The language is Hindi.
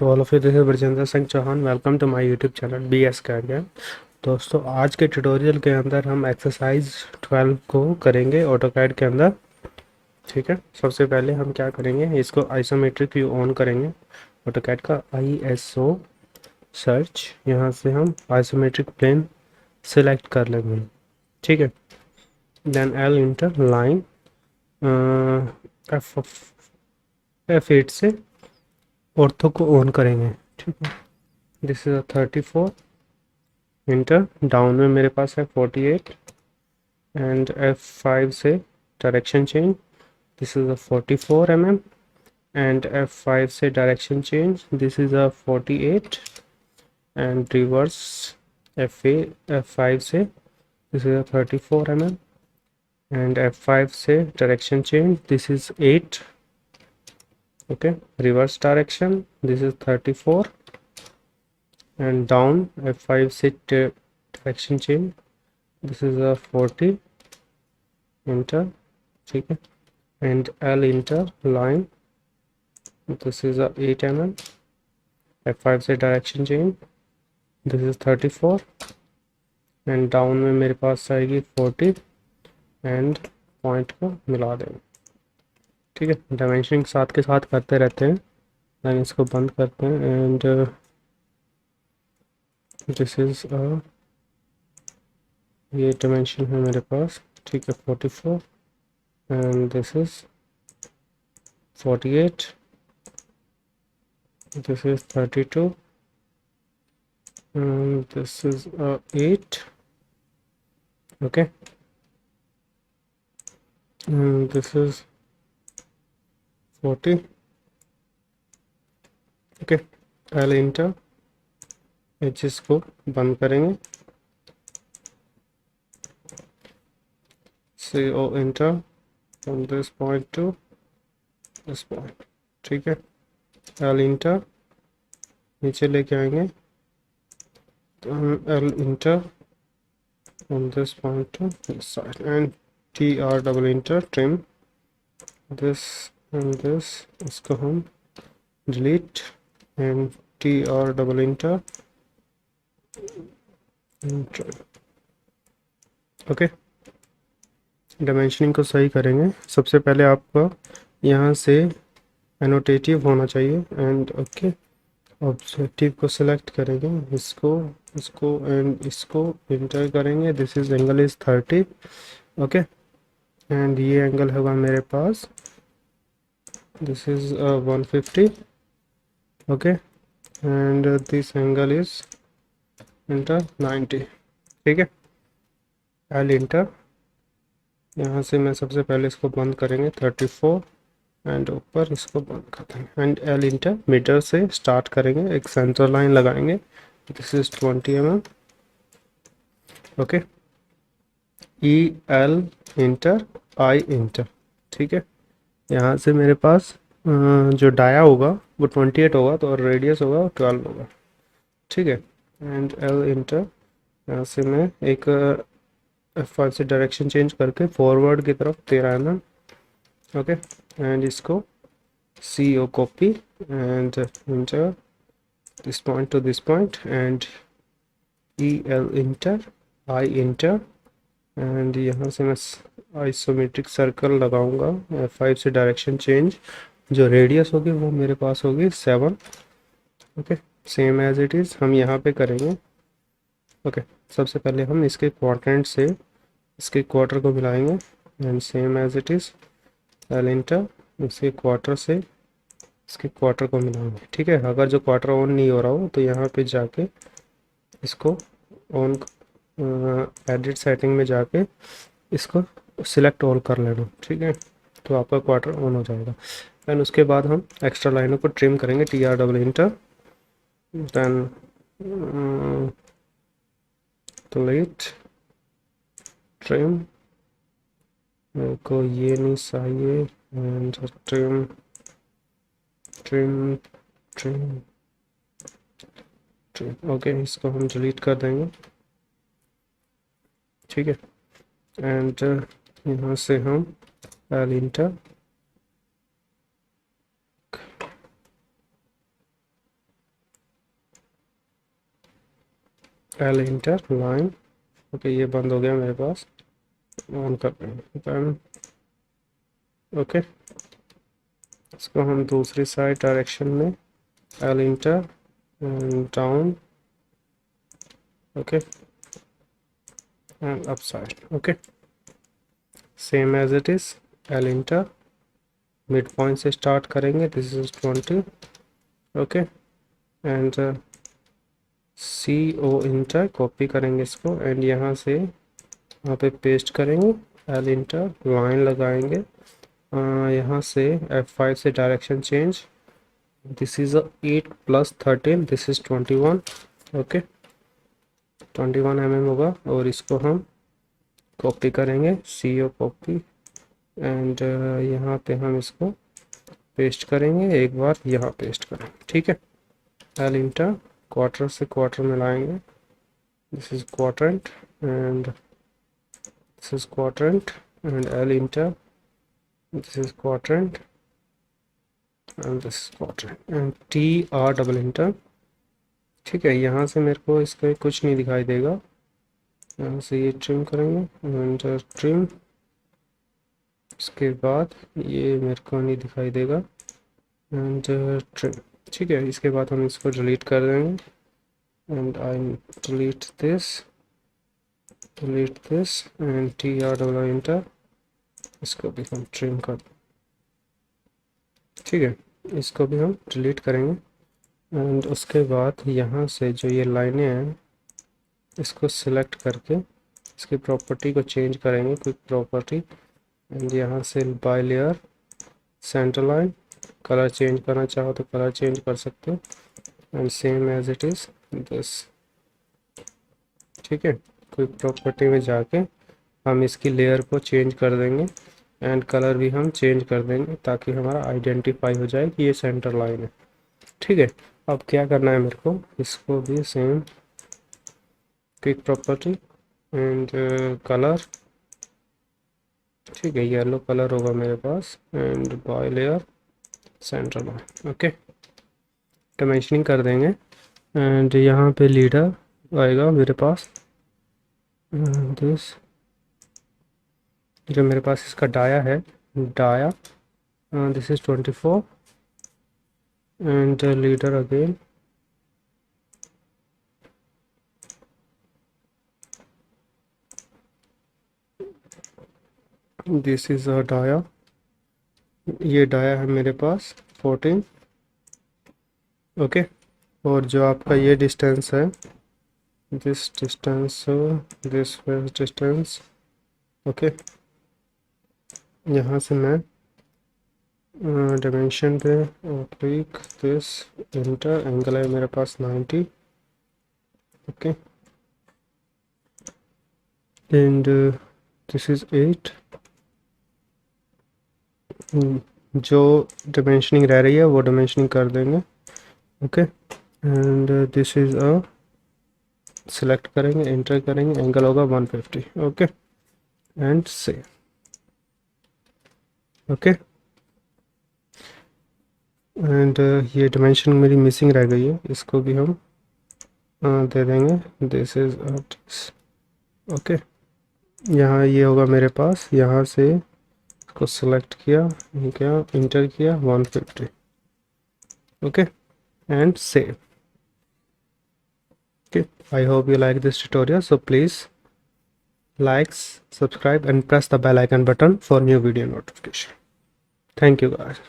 To all of you, this is Brajendra Singh Chauhan. Welcome to my YouTube channel BS CATIA। दोस्तों, आज के ट्यूटोरियल के अंदर हम एक्सरसाइज 12 को करेंगे ऑटोकैड के अंदर। ठीक है, सबसे पहले हम क्या करेंगे, इसको आइसोमेट्रिक व्यू ऑन करेंगे। ऑटोकैड का ISO सर्च, यहाँ से हम आइसोमेट्रिक प्लेन सिलेक्ट कर लेंगे। ठीक है, then L inter line F8 से ऑर्थो को ऑन करेंगे। ठीक है, दिस इज 34 इंटर। डाउन में मेरे पास है 48 एंड F5 से direction change, this is 44 mm and F5 से direction change, this is 48 and reverse F5 से this is 34 mm and F5 से direction change, this is 8। Okay, reverse direction, this is 34 and down F5 से direction change, this is a 40 enter। ठीक है, and L enter line, this is a 8 mm, F5 से direction change, this is 34 and down में मेरे पास आएगी 40 and पॉइंट को मिला देंगे। ठीक है, डायमेंशनिंग साथ के साथ करते रहते हैं। देन इसको बंद करते हैं एंड दिस इज ये डायमेंशन है मेरे पास। ठीक है, 44 and this is 48, this is 32 and this is 8। okay, and this is 40। okay, L enter edges को बंद करेंगे, CO enter from this point to this point। ठीक है, L इंटर नीचे लेके आएंगे, तो हम L inter from this point to this side and TR double inter trim this and this, इसको हम delete and TR double inter. Okay, dimensioning को सही करेंगे। सबसे पहले आपका यहाँ से एनोटेटिव होना चाहिए एंड ओके, ऑब्जेक्टिव को सिलेक्ट करेंगे, इसको इसको एंड इसको इंटर करेंगे, this is angle is 30। Okay, and ये एंगल होगा मेरे पास, this is 150। Okay, and this angle is enter 90। ठीक है, एल इंटर, यहाँ से मैं सबसे पहले इसको बंद करेंगे 34 एंड ऊपर इसको बंद कर देंगे एंड एल इंटर मीटर से स्टार्ट करेंगे, एक सेंटर लाइन लगाएंगे, this is 20 mm। Okay, EL inter I inter. ठीक है, यहाँ से मेरे पास जो डाया होगा वो 28 होगा, तो रेडियस होगा 12 होगा। ठीक है, एंड L इंटर, यहाँ से मैं एक F5 से डायरेक्शन चेंज करके फॉरवर्ड की तरफ 13 mm। ओके, एंड इसको CO copy and inter this point to this point and EL inter I inter and यहाँ से मैं आइसोमेट्रिक सर्कल लगाऊंगा, F5 से डायरेक्शन चेंज, जो रेडियस होगी वो मेरे पास होगी 7। Okay, same as it is हम यहाँ पे करेंगे। ओके, सबसे पहले हम इसके क्वाड्रेंट से इसके क्वार्टर को मिलाएंगे and same as it is L enter, इसके क्वार्टर से इसके क्वार्टर को मिलाएंगे। ठीक है, अगर जो क्वार्टर ऑन नहीं हो रहा हो तो यहाँ पे जाके इसको ऑन एडिट सेटिंग में जाके इसको सिलेक्ट ऑल कर लेना। ठीक है, तो आपका क्वार्टर ऑन हो जाएगा। दैन उसके बाद हम एक्स्ट्रा लाइनों को ट्रिम करेंगे, TR double enter, then delete trim, मेरे को ये नहीं चाहिए and trim trim trim trim. Okay, इसको हम डिलीट कर देंगे। ठीक है, एंड यहाँ से हम L inter L inter line. Okay, ये बंद हो गया मेरे पास, ऑन कर देंगे। ओके, इसको हम दूसरी साइड डायरेक्शन में L enter down, okay, and up side. Okay, same as it is, L enter mid point से स्टार्ट करेंगे, this is 20। Okay, and C O enter copy करेंगे इसको एंड यहाँ से यहाँ पे पेस्ट करेंगे, एल इंटर लाइन लगाएंगे, यहाँ से F5 से direction change, this is 8 + 13, this is 21। Okay, 21 mm होगा और इसको हम कॉपी करेंगे, सी ओ कॉपी एंड यहाँ पे हम इसको पेस्ट करेंगे, एक बार यहाँ पेस्ट करेंगे। ठीक है, एल इंटर क्वार्टर से क्वार्टर में लाएंगे, this is quadrant and this is quadrant and L inter, this is quadrant and this is quadrant and T R double inter. ठीक है, यहाँ से मेरे को इसका कुछ नहीं दिखाई देगा, यहाँ से ये ट्रिम करेंगे एंड ट्रिम, इसके बाद ये मेरे को नहीं दिखाई देगा एंड ट्रिम। ठीक है, इसके बाद हम इसको डिलीट कर देंगे and I delete this and T R double inter, इसको भी हम ट्रिम कर, ठीक है, इसको भी हम डिलीट करेंगे एंड उसके बाद यहाँ से जो ये लाइनें हैं इसको सिलेक्ट करके इसकी प्रॉपर्टी को चेंज करेंगे, क्विक प्रॉपर्टी, एंड यहाँ से by layer centre line, colour change करना चाहो तो कलर चेंज कर सकते हो and same as it is this. ठीक है, क्विक प्रॉपर्टी में जाके हम इसकी लेयर को चेंज कर देंगे एंड कलर भी हम चेंज कर देंगे ताकि हमारा आइडेंटिफाई हो जाए कि ये सेंटर लाइन है। ठीक है, अब क्या करना है मेरे को, इसको भी same quick property and colour, ठीक है, येलो कलर होगा मेरे पास and by layer centre line. Okay, dimensioning कर देंगे एंड यहाँ पे लीडर आएगा मेरे पास, दिस जो मेरे पास इसका डाया है, dia this is 24 and leader again, this is a dia, ये डाया है मेरे पास 14। ओके, और जो आपका ये डिस्टेंस है, this distance, this distance, okay, यहाँ से मैं डायमेंशन पे क्लिक दिस इंटर, एंगल है मेरे पास 90। ओके, एंड दिस इज 8, जो डायमेंशनिंग रह रही है वो डायमेंशनिंग कर देंगे। Okay, and this is a, select करेंगे, एंटर करेंगे, एंगल होगा 150। Okay, and save. Okay, and ये डायमेंशन मेरी मिसिंग रह गई है, इसको भी हम दे देंगे, दिस इज ओके, यहाँ ये होगा मेरे पास, यहाँ से इसको सेलेक्ट किया, इंटर किया 150। Okay, and save. Okay, I hope you like this tutorial, so please like, subscribe and press the bell icon button for new video notification. Thank you guys.